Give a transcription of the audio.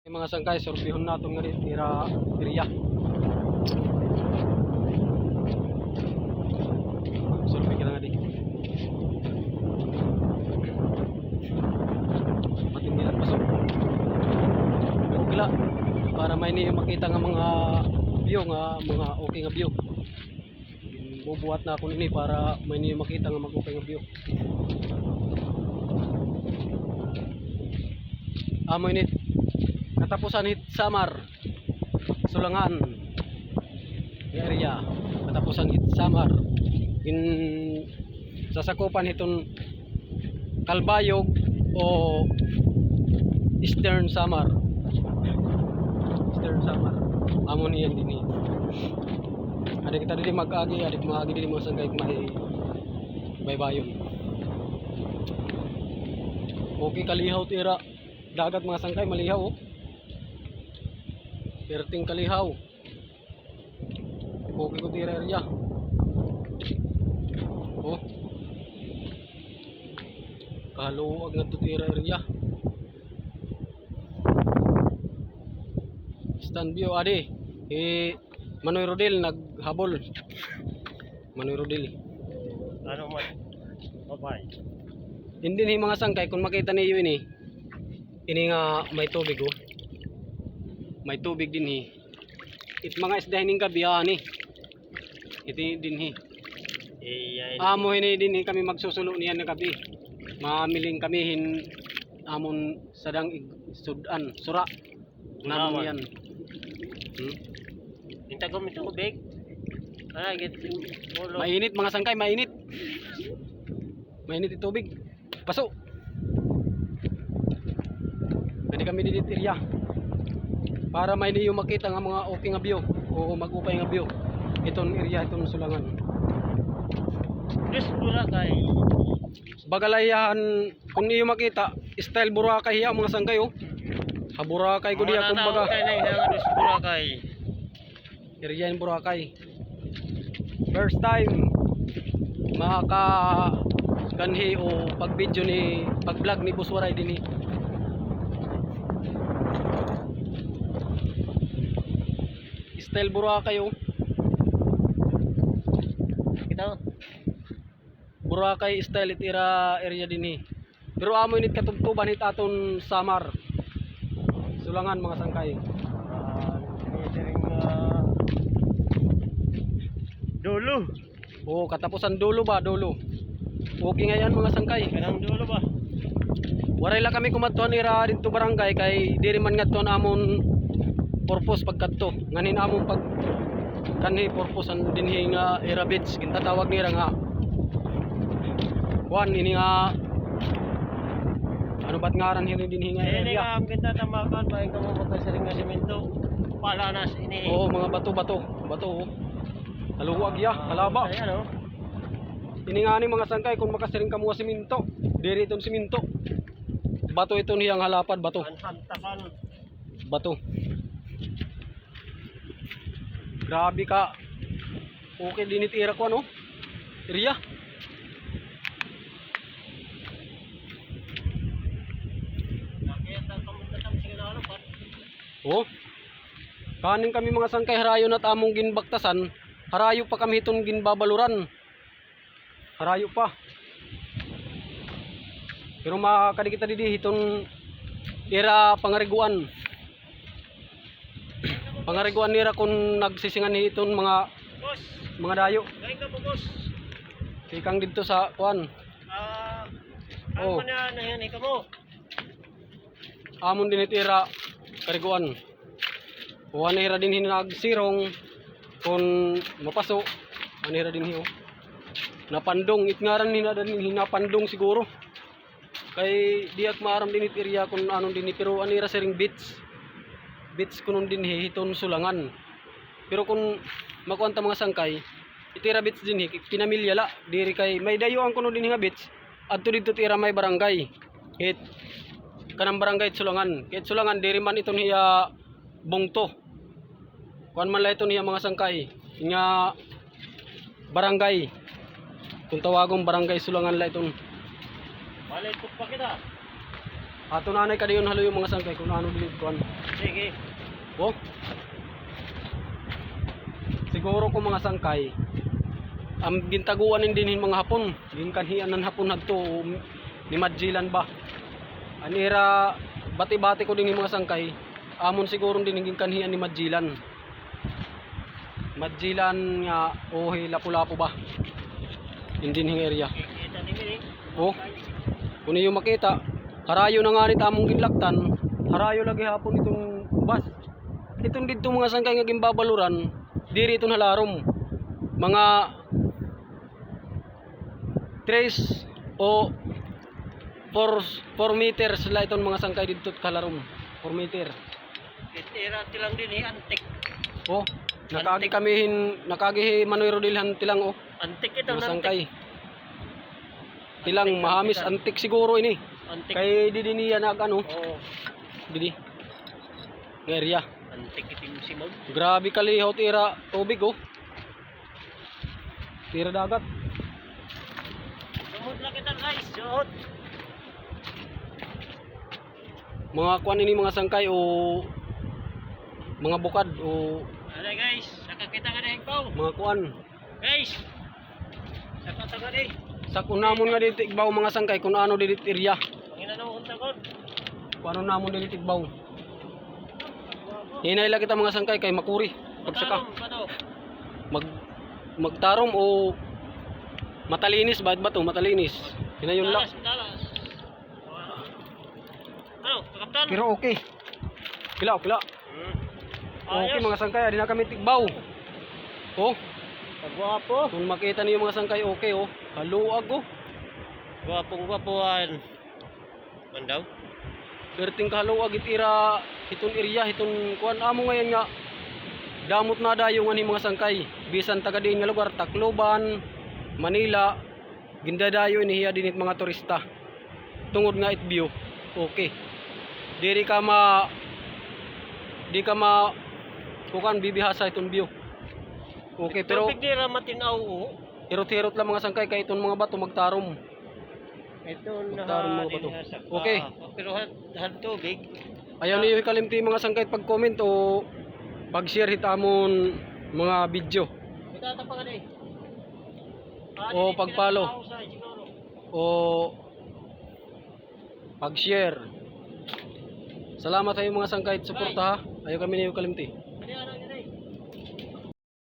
Mga sangkay, sorbihon natin nga rin, iriya. Sorbi ka na nga di. Mating nilang pasok. Pero gila, para may niyo makita nga mga view nga, mga okay nga view. Bubuhat na ako nini para may niyo makita nga mag okay nga view. Amo init. Katapusan hit Samar Sulangan area, katapusan hit Samar in sasakupan hiton Kalbayog o Eastern Samar. Eastern Samar amo niyan din ada kita dili mag-agi, adik maagi dili mo sanggay may baybayon. Okay kalihaw tira dagat mga sangkay malihaw oh. Perting kalihaw. Okay ko tira area. Oh. Kaluwag nga to tira area. Stand view adi. Manoy Rodil naghabol. Manoy Rodil. Ano man? Babay. Hindi ni mga sangkay kung makita niyo ini. Ini nga may tubig oh. May tubig din hi. It mga isda hining gabi ani. Iti din hi. Amo hini din hi kami magsusulo niyan na gabi. Mamiling kami hin amon sadang sudan sura. Namon yan. Inta ko mito tubig. Ay git ulo. Mainit mga sangkay, mainit. Mainit itubig. Paso. Pwede kami dito area. Para may niyo makita nga mga okay nga view o mag-upay nga view. Itong area, itong Sulangan. Yes, Boracay. Bagalayan, kung niyo makita, style Boracay ya mga sangkay oh. Ha Boracay ko diya kumbaga. Kay na nga des Boracay. Area in Boracay. First time maka kanhi o pag video ni pag vlog ni Buswaray din ni. Style Boracay oh. Kita Boracay style itira area din pero amo init katubtuban hit aton Samar Sulangan mga sangkay. Sering dulu. Oh katapusan dulo ba dulo. Okay nga yan mga sangkay. Kanang dulu ba? Waray la kami kumadtuan ira dito barangay kay diri man ngadtuan amon purpose pagkadto nganin amon pag kanhi purpose an dinhi nga ira beach gintatawag nira nga kuan ini nga ano bat ngaran hini dinhi nga Ini area. nga ang kita tamakan pa ikaw mo magkasering nga semento. Palanas ini. Oo mga bato oh. Haluwag ya halaba. Ay ano? Ini nga ni mga sangkay kung makasiring ka mga siminto diri itong siminto bato ito niyang halapad bato Hantakan. bato. Grabe ka. Okay din itira ko ano? Area. Nakita ka mo tatang sige na ano pa. Oh. Kanin kami mga sangkay harayo na tamong ginbaktasan. Harayo pa kami itong ginbabaluran. Harayo pa. Pero makakadi kita didi itong ira pangariguan. Pangariguan nira kung nagsisingan ni itong Boss, mga dayo. galing ka po boss. Ikang dito sa kuan. Ano Oh. man na yan ikaw mo? Amon din itira kariguan. Wanira din hinagsirong kung mapaso. Wanira din hiyo. Napandong itngaran din hinapandong siguro. Kay diak maaram din area kung anong din pero anira sering beach. Beach kunon din hiton Sulangan. Pero kung makuanta mga sangkay, itira beach din pinamilya la diri kay may dayo ang kuno din nga beach. Adto dito tira may barangay. Hit kanang barangay Sulangan. Kahit Sulangan diri man iton hiya bungto. Kuan man la iton hiya mga sangkay. Nga barangay. Kung tawagong barangay Sulangan la iton. Balik pa kita. Ato nanay ka diyon halo yung mga sangkay kung ano dili kuan. Sige. Oh. Siguro ko mga sangkay ang gintaguan din mga hapon, ginkanhian ng hapon hadto ni Madjilan ba. Anira bati-bati ko din mga sangkay. Amon siguro din ginkanhian ni Madjilan. Madjilan nga Lapu-Lapu ba. Hindi hing area. Kita ni Mini. Oh. Kung yung makita, harayo na nga ni tamong ginlaktan, harayo lagi hapon itong bus. Itong dito mga sangkay nga gimbabaluran, diri itong halarom. Mga 3 o 4 meters la itong mga sangkay dito halarom. 4 meter. Itira tilang din antik. Oh, nakagi Manoy Rodilhan tilang oh. Antik ito Mga antik. sangkay. Tilang mahamis antik siguro ini. Antik. Kay didi niya nag ano, Oh, didi. Area. antik iting simog. Grabe kalihot tira tubig oh. Tira dagat. Sumod lang kita guys, sumod. Mga kuan ini mga sangkay o mga bukad o Ano guys, saka kita nga na ikaw. mga kuan. Guys, saka taga di. Sa kunamon nga dito igbaw mga sangkay kung ano dito area. Pangina na unta ko. Kung ano namon dito igbaw. Hinayla kita mga sangkay kay makuri. Pagsaka magtarom o matalinis ba to matalinis. Hinayon lang. Talas. Ano, kaptan? Pero okay. Kila. Okay Ayos. mga sangkay, di na kami tigbaw. Oh, Pagwapo. kung makita niyo mga sangkay okay oh. Haluag oh. Gwapong gwapuan. Mandaw? Perting kahaluag itira hiton area hiton kuan amo ngayon nga damot na dayo nga ni mga sangkay. Bisan taga diin nga lugar Tacloban, Manila, gindadayo inihiya dinit mga turista. Tungod nga it view. Okay. Di ka ma kukan bibihasa itong view. Okay, pero Tubig di ramatinaw o. hirot-hirot lang mga sangkay kay itong mga bato magtarom. Ito Magtarom mga bato. Okay. Pero had tubig. Ayaw niyo ikalimti mga sangkay pag-comment o pag-share hitamon mga video Itata pa ka di. o pag-follow o pag-share. Salamat sa mga sangkay at suporta ha. Ayaw kami niyo kalimti. Ano